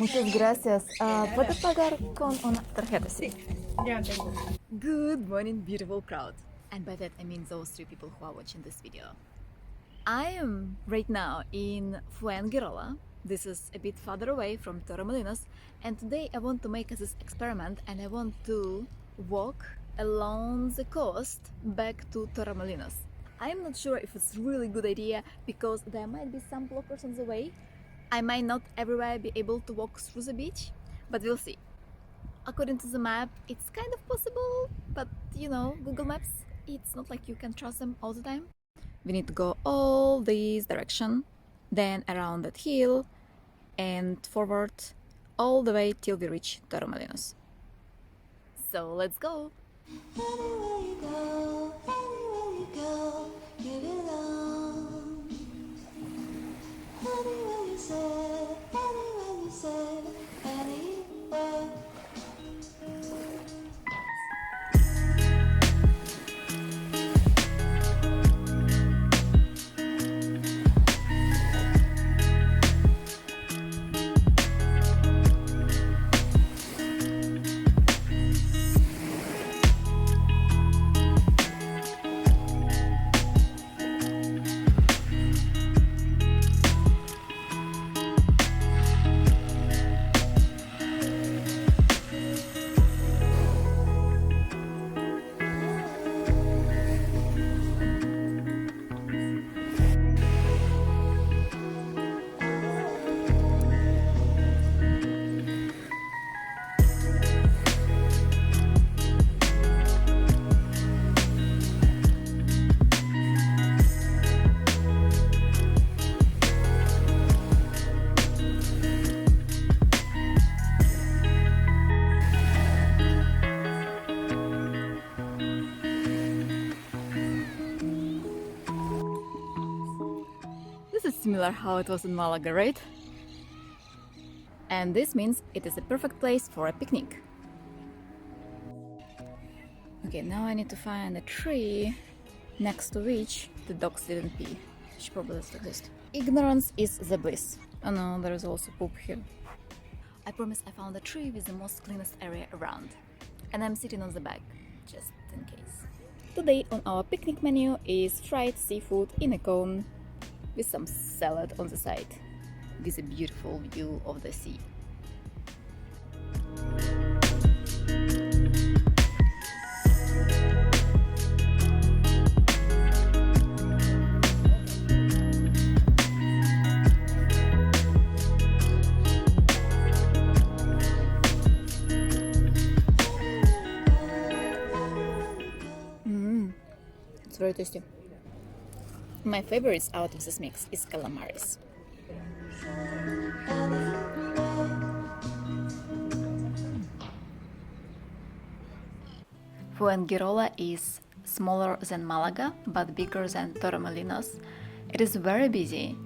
Muchas gracias. ¿Puede pagar con una tarjeta? Sí. Ya tengo. Good morning, beautiful crowd. And by that I mean those three people who are watching this video. I am right now in Fuengirola. This is a bit farther away from Torremolinos, and today I want to make this experiment and I want to walk along the coast back to Torremolinos. I'm not sure if it's really good idea because there might be some blockers on the way. I might not everywhere be able to walk through the beach, but we'll see. According to the map, it's kind of possible, but you know, Google Maps, it's not like you can trust them all the time. We need to go all this direction, then around that hill, and forward all the way till we reach Torremolinos. So let's go! Anywhere you go, you belong. Anywhere you say, anywhere. This is similar how it was in Malaga, right? And this means it is a perfect place for a picnic. Okay, now I need to find a tree next to which the dogs didn't pee, which probably doesn't exist. Ignorance is the bliss. Oh no, there is also poop here. I promise I found a tree with the most cleanest area around. And I'm sitting on the back, just in case. Today on our picnic menu is fried seafood in a cone with some salad on the side, with a beautiful view of the sea. It's very tasty. My favorites out of this mix is calamaris. Fuengirola is smaller than Malaga, but bigger than Torremolinos. It is very busy.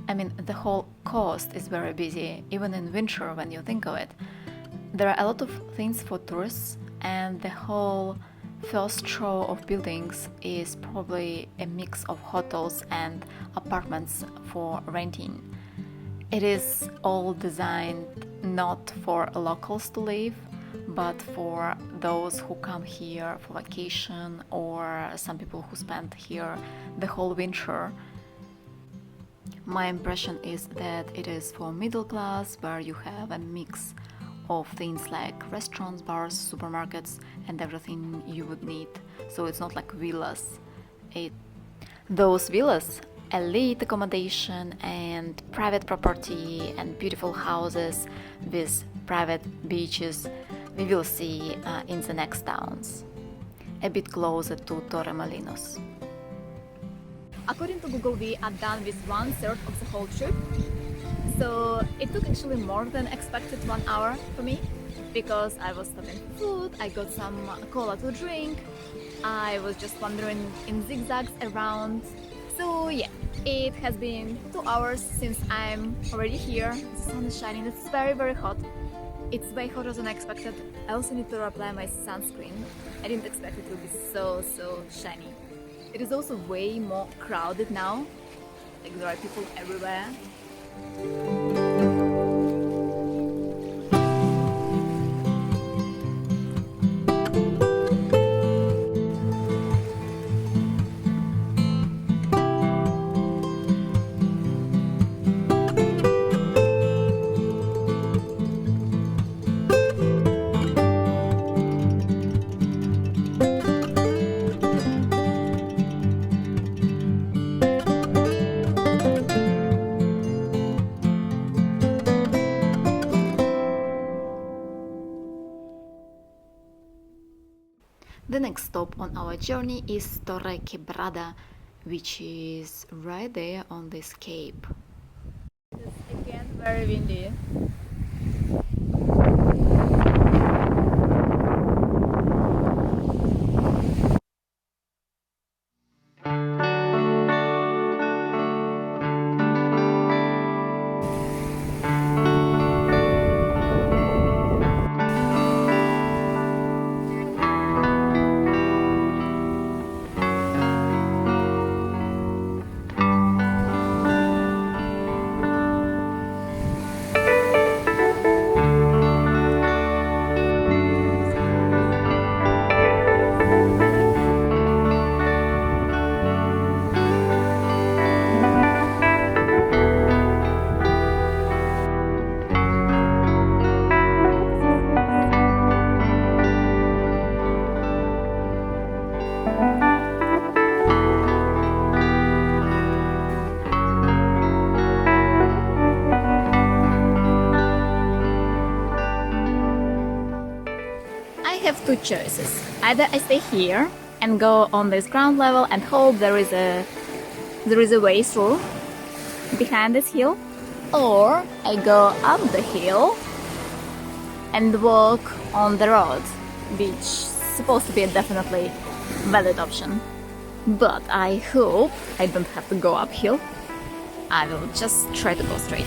I mean, the whole coast is very busy, even in winter when you think of it. There are a lot of things for tourists, and the whole first row of buildings is probably a mix of hotels and apartments for renting. It is all designed not for locals to live, but for those who come here for vacation or some people who spend here the whole winter. My impression is that it is for middle class, where you have a mix of things like restaurants, bars, supermarkets, and everything you would need. So it's not like villas. Those villas, elite accommodation and private property and beautiful houses with private beaches, we will see in the next towns, a bit closer to Torremolinos. According to Google, we are done with 1/3 of the whole trip. So it took actually more than expected 1 hour for me, because I was stopping for food, I got some cola to drink, I was just wandering in zigzags around. So yeah, it has been 2 hours since I'm already here. The sun is shining, it's very very hot. It's way hotter than I expected. I also need to apply my sunscreen. I didn't expect it to be so shiny. It is also way more crowded now, like there are people everywhere. next stop on our journey is Torre Quebrada, which is right there on this cape. It's again very windy. I have two choices. Either I stay here and go on this ground level and hope there is a way through behind this hill, or I go up the hill and walk on the road, which is supposed to be a definitely valid option. But I hope I don't have to go uphill. I will just try to go straight.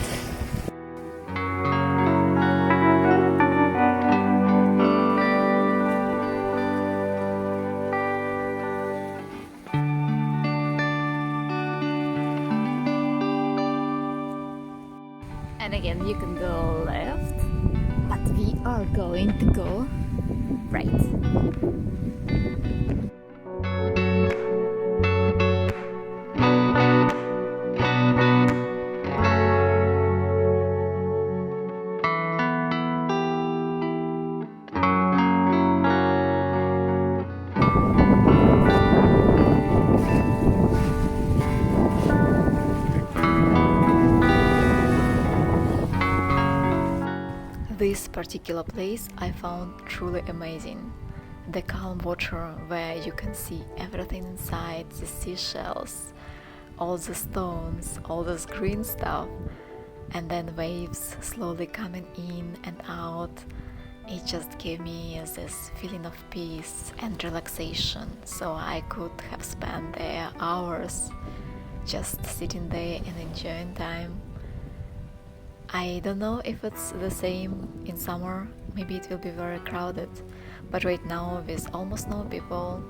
And again, you can go left, but we are going to go right. This particular place I found truly amazing. The calm water where you can see everything inside, the seashells, all the stones, all this green stuff, and then waves slowly coming in and out. It just gave me this feeling of peace and relaxation, so I could have spent there hours just sitting there and enjoying time. I don't know if it's the same in summer, maybe it will be very crowded, but right now with almost no people,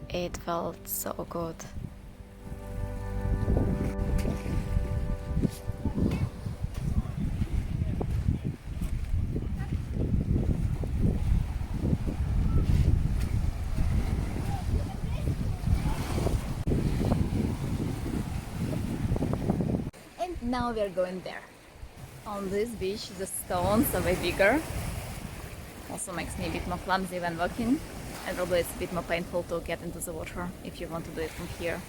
it felt so good. And now we are going there. On this beach, the stones are way bigger. Also makes me a bit more clumsy when walking, and probably it's a bit more painful to get into the water if you want to do it from here.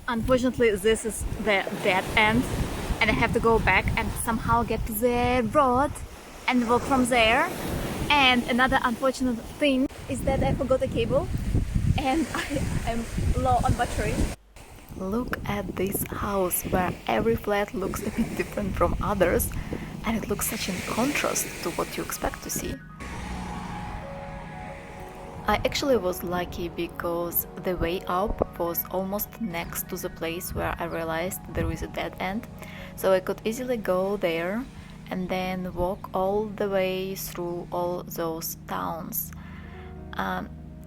Unfortunately, this is the dead end, and I have to go back and somehow get to the road and walk from there. And another unfortunate thing is that I forgot a cable, and I am low on battery. Look at this house where every flat looks a bit different from others, and it looks such in contrast to what you expect to see. I actually was lucky because the way up was almost next to the place where I realized there is a dead end, so I could easily go there and then walk all the way through all those towns.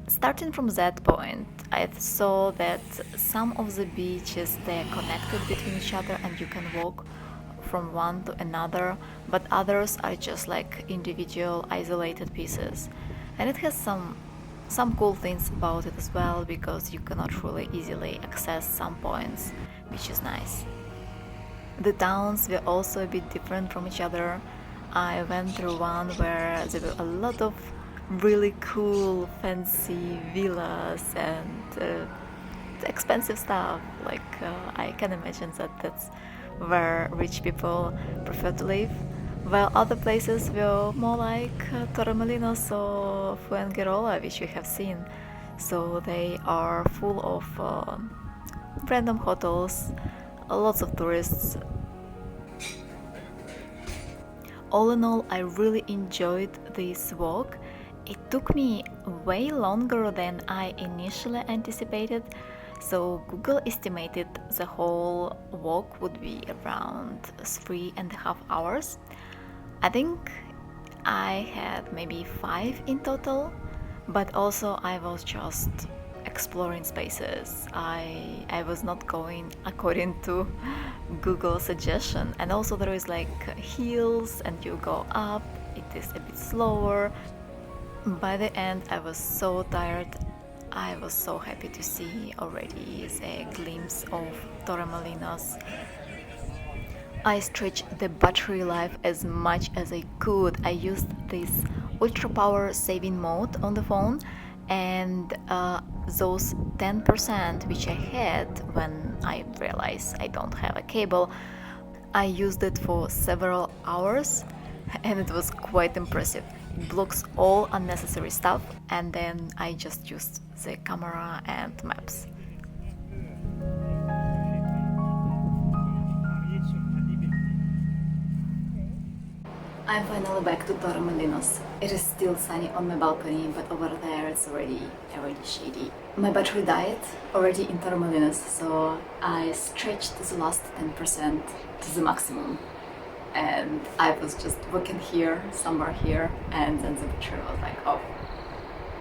Starting from that point, I saw that some of the beaches, they're connected between each other and you can walk from one to another, but others are just like individual isolated pieces. And it has some cool things about it as well, because you cannot really easily access some points, which is nice. The towns were also a bit different from each other. I went through one where there were a lot of really cool fancy villas and expensive stuff. Like I can imagine that that's where rich people prefer to live, while other places were more like Torremolinos or Fuengirola, which we have seen. So they are full of random hotels, lots of tourists. All in all, I really enjoyed this walk. It took me way longer than I initially anticipated, so Google estimated the whole walk would be around 3.5 hours. I think I had maybe 5 in total, but also I was just exploring spaces. I was not going according to Google suggestion, and also there is like hills and you go up, it is a bit slower. By the end I was so tired. I was so happy to see already a glimpse of Torremolinos. I stretched the battery life as much as I could. I used this ultra power saving mode on the phone, and those 10% which I had when I realized I don't have a cable, I used it for several hours, and it was quite impressive. It blocks all unnecessary stuff, and then I just used the camera and maps. I'm finally back to Torremolinos. It is still sunny on my balcony, but over there it's already shady. My battery died already in Torremolinos, so I stretched the last 10% to the maximum. And I was just working here, somewhere here, and then the battery was like off.